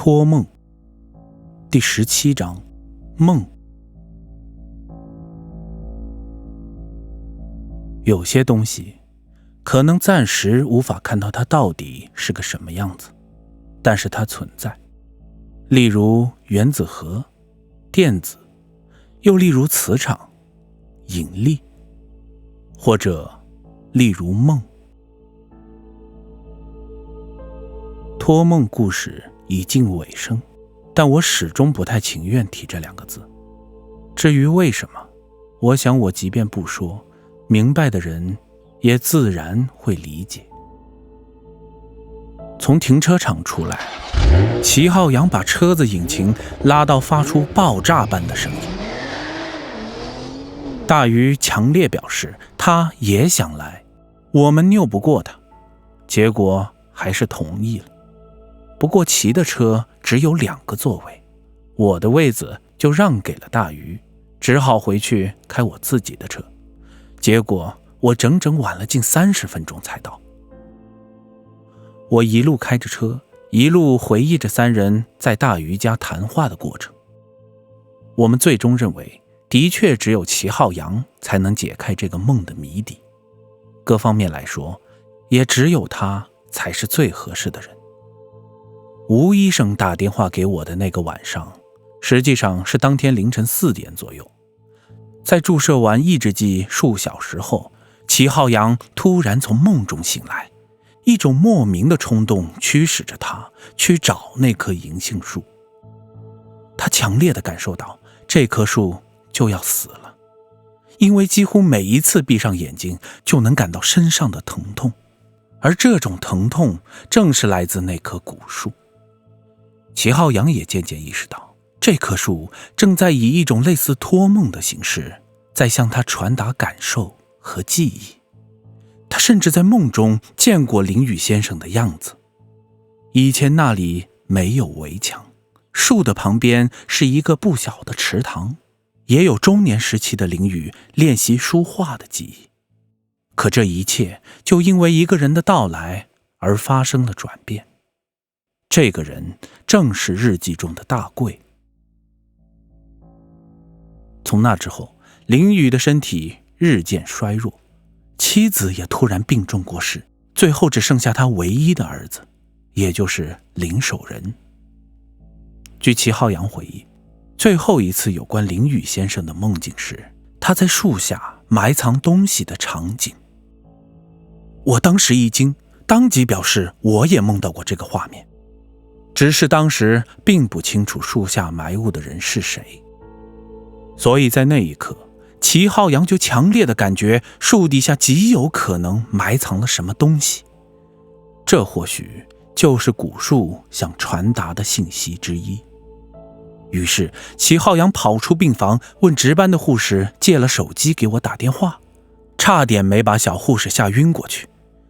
托梦第17章梦。有些东西可能暂时无法看到它到底是个什么样子，但是它存在。例如原子核、电子，又例如磁场、引力，或者例如梦。托梦故事已近尾声，但我始终不太情愿提这2个字。至于为什么，我想我即便不说，明白的人也自然会理解。从停车场出来，齐浩洋把车子引擎拉到发出爆炸般的声音。大鱼强烈表示他也想来，我们拗不过他，结果还是同意了。不过齐的车只有2个座位，我的位子就让给了大鱼，只好回去开我自己的车。结果我整整晚了近30分钟才到。我一路开着车，一路回忆着3人在大鱼家谈话的过程。我们最终认为，的确只有齐浩洋才能解开这个梦的谜底。各方面来说，也只有他才是最合适的人。吴医生打电话给我的那个晚上，实际上是当天凌晨4点左右。在注射完抑制剂数小时后，齐浩洋突然从梦中醒来，一种莫名的冲动驱使着他去找那棵银杏树。他强烈地感受到这棵树就要死了，因为几乎每一次闭上眼睛就能感到身上的疼痛，而这种疼痛正是来自那棵古树。齐浩洋也渐渐意识到，这棵树正在以一种类似托梦的形式在向他传达感受和记忆。他甚至在梦中见过林雨先生的样子。以前那里没有围墙，树的旁边是一个不小的池塘，也有中年时期的林雨练习书画的记忆。可这一切就因为一个人的到来而发生了转变。这个人正是日记中的大贵。从那之后，林雨的身体日渐衰弱，妻子也突然病重过世，最后只剩下他唯一的儿子，也就是林守仁。据齐浩洋回忆，最后一次有关林雨先生的梦境是他在树下埋藏东西的场景。我当时一惊，当即表示我也梦到过这个画面，只是当时并不清楚树下埋物的人是谁。所以在那一刻，齐浩洋就强烈的感觉树底下极有可能埋藏了什么东西，这或许就是古树想传达的信息之一。于是齐浩洋跑出病房，问值班的护士借了手机给我打电话，差点没把小护士吓晕过去。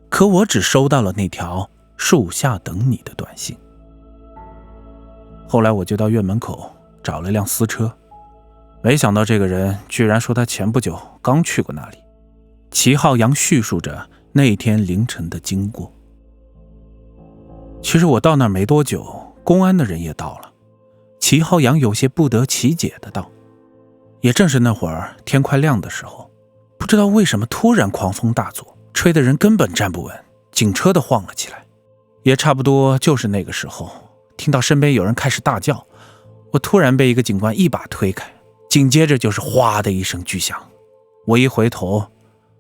可我只收到了那条树下等你的短信。后来我就到院门口找了辆私车，没想到这个人居然说他前不久刚去过那里。齐浩洋叙述着那天凌晨的经过。其实我到那儿没多久，公安的人也到了。齐浩洋有些不得其解的道，也正是那会儿天快亮的时候，不知道为什么突然狂风大作，吹的人根本站不稳，警车都晃了起来。也差不多就是那个时候，听到身边有人开始大叫，我突然被一个警官一把推开，紧接着就是哗的一声巨响。我一回头，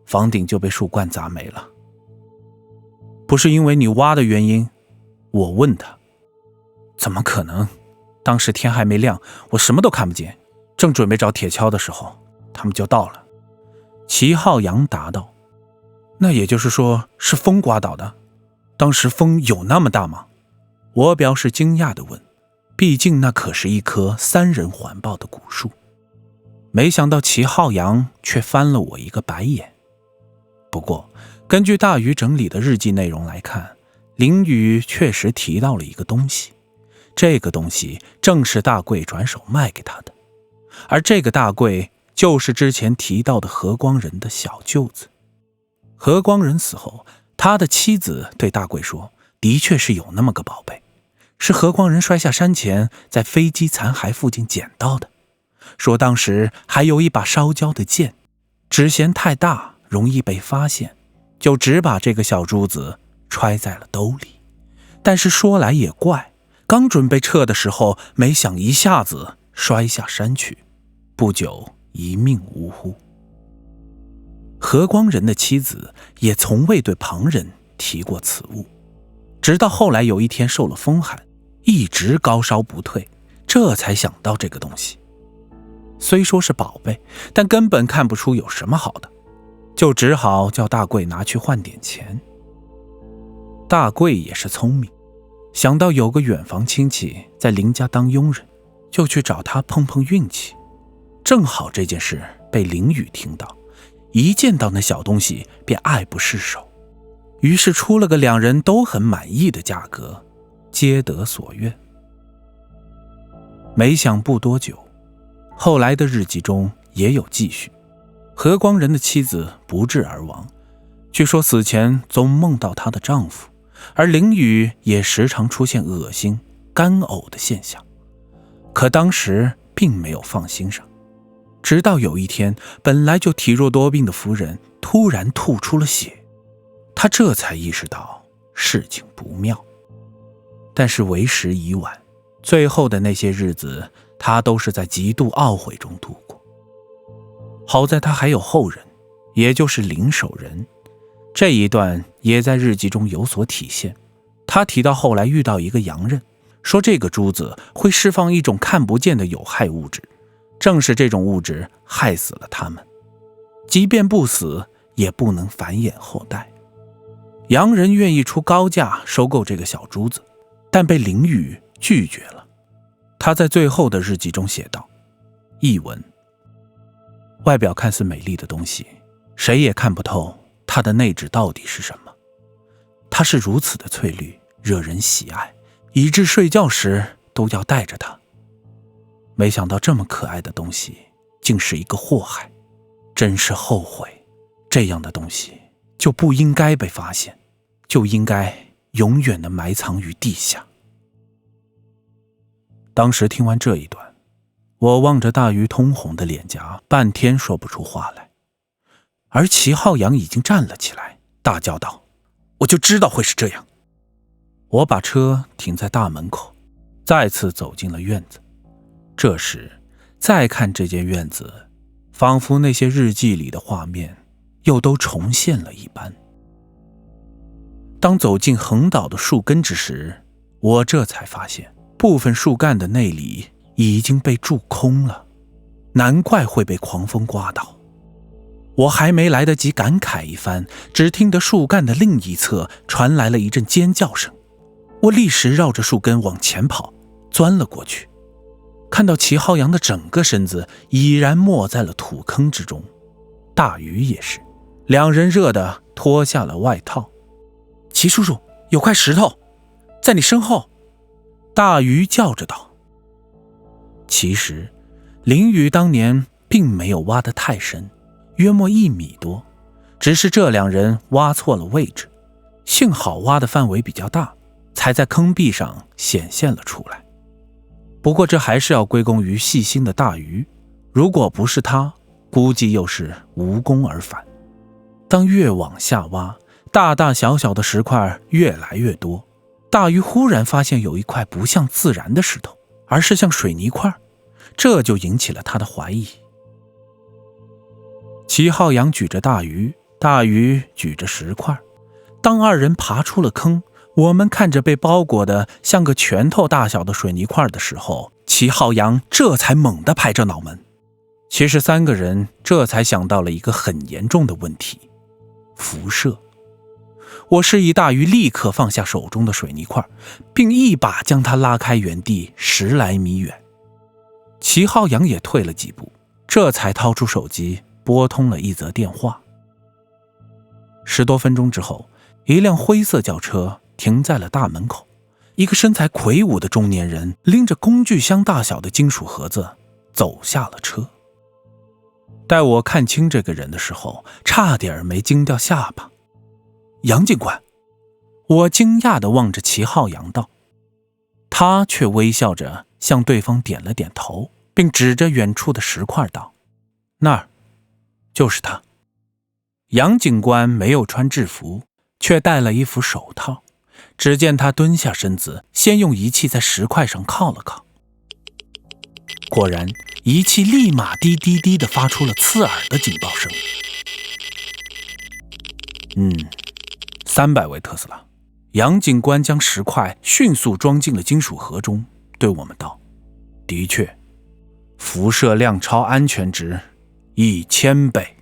房顶就被树冠砸没了。不是因为你挖的原因？我问他。怎么可能？当时天还没亮，我什么都看不见，正准备找铁锹的时候，他们就到了。齐浩洋答道。那也就是说是风刮倒的？当时风有那么大吗？我表示惊讶地问，毕竟那可是一棵3人环抱的古树。没想到齐浩洋却翻了我一个白眼。不过根据大鱼整理的日记内容来看，林雨确实提到了一个东西，这个东西正是大贵转手卖给他的，而这个大贵就是之前提到的何光仁的小舅子。何光仁死后，他的妻子对大贵说，的确是有那么个宝贝，是何光仁摔下山前在飞机残骸附近捡到的，说当时还有一把烧焦的剑，只嫌太大容易被发现，就只把这个小珠子揣在了兜里。但是说来也怪，刚准备撤的时候，没想一下子摔下山去，不久一命呜呼。何光仁的妻子也从未对旁人提过此物，直到后来有一天受了风寒，一直高烧不退，这才想到这个东西。虽说是宝贝，但根本看不出有什么好的，就只好叫大贵拿去换点钱。大贵也是聪明，想到有个远房亲戚在林家当佣人，就去找他碰碰运气。正好这件事被林宇听到，一见到那小东西便爱不释手，于是出了个两人都很满意的价格，皆得所愿。没想不多久，后来的日记中也有记叙，何光仁的妻子不治而亡，据说死前总梦到她的丈夫，而林宇也时常出现恶心、干呕的现象，可当时并没有放心上。直到有一天，本来就体弱多病的夫人突然吐出了血，他这才意识到事情不妙。但是为时已晚，最后的那些日子，他都是在极度懊悔中度过。好在他还有后人，也就是林守仁，这一段也在日记中有所体现。他提到后来遇到一个洋人，说这个珠子会释放一种看不见的有害物质，正是这种物质害死了他们，即便不死也不能繁衍后代。洋人愿意出高价收购这个小珠子，但被林宇拒绝了。他在最后的日记中写道：译文，外表看似美丽的东西，谁也看不透它的内质到底是什么。它是如此的翠绿，惹人喜爱，以致睡觉时都要带着它。没想到这么可爱的东西竟是一个祸害，真是后悔，这样的东西就不应该被发现，就应该永远地埋藏于地下。当时听完这一段，我望着大鱼通红的脸颊，半天说不出话来。而齐浩洋已经站了起来，大叫道：我就知道会是这样。我把车停在大门口，再次走进了院子。这时再看这间院子，仿佛那些日记里的画面又都重现了一般。当走进横倒的树根之时，我这才发现部分树干的内里已经被蛀空了，难怪会被狂风刮倒。我还没来得及感慨一番，只听得树干的另一侧传来了一阵尖叫声。我立时绕着树根往前跑，钻了过去，看到齐浩洋的整个身子已然没在了土坑之中，大鱼也是，两人热得脱下了外套。齐叔叔，有块石头在你身后，大鱼叫着道。其实林宇当年并没有挖得太深，约莫1米多，只是这两人挖错了位置，幸好挖的范围比较大，才在坑壁上显现了出来。不过这还是要归功于细心的大鱼，如果不是他，估计又是无功而返。当越往下挖，大大小小的石块越来越多，大鱼忽然发现有一块不像自然的石头，而是像水泥块，这就引起了他的怀疑。齐浩洋举着大鱼，大鱼举着石块，当二人爬出了坑，我们看着被包裹的像个拳头大小的水泥块的时候，齐浩洋这才猛地拍着脑门。其实3个人这才想到了一个很严重的问题：辐射。我示意大鱼立刻放下手中的水泥块，并一把将它拉开原地10来米远。齐浩洋也退了几步，这才掏出手机拨通了一则电话。10多分钟之后，一辆灰色轿车停在了大门口，一个身材魁梧的中年人拎着工具箱大小的金属盒子走下了车。待我看清这个人的时候，差点没惊掉下巴。杨警官，我惊讶地望着齐浩洋道。他却微笑着向对方点了点头，并指着远处的石块道：“那儿，就是他。”杨警官没有穿制服，却戴了一副手套。只见他蹲下身子，先用仪器在石块上靠了靠。果然，仪器立马滴滴滴地发出了刺耳的警报声。300位特斯拉。杨警官将石块迅速装进了金属盒中，对我们道：“的确，辐射量超安全值1000倍。”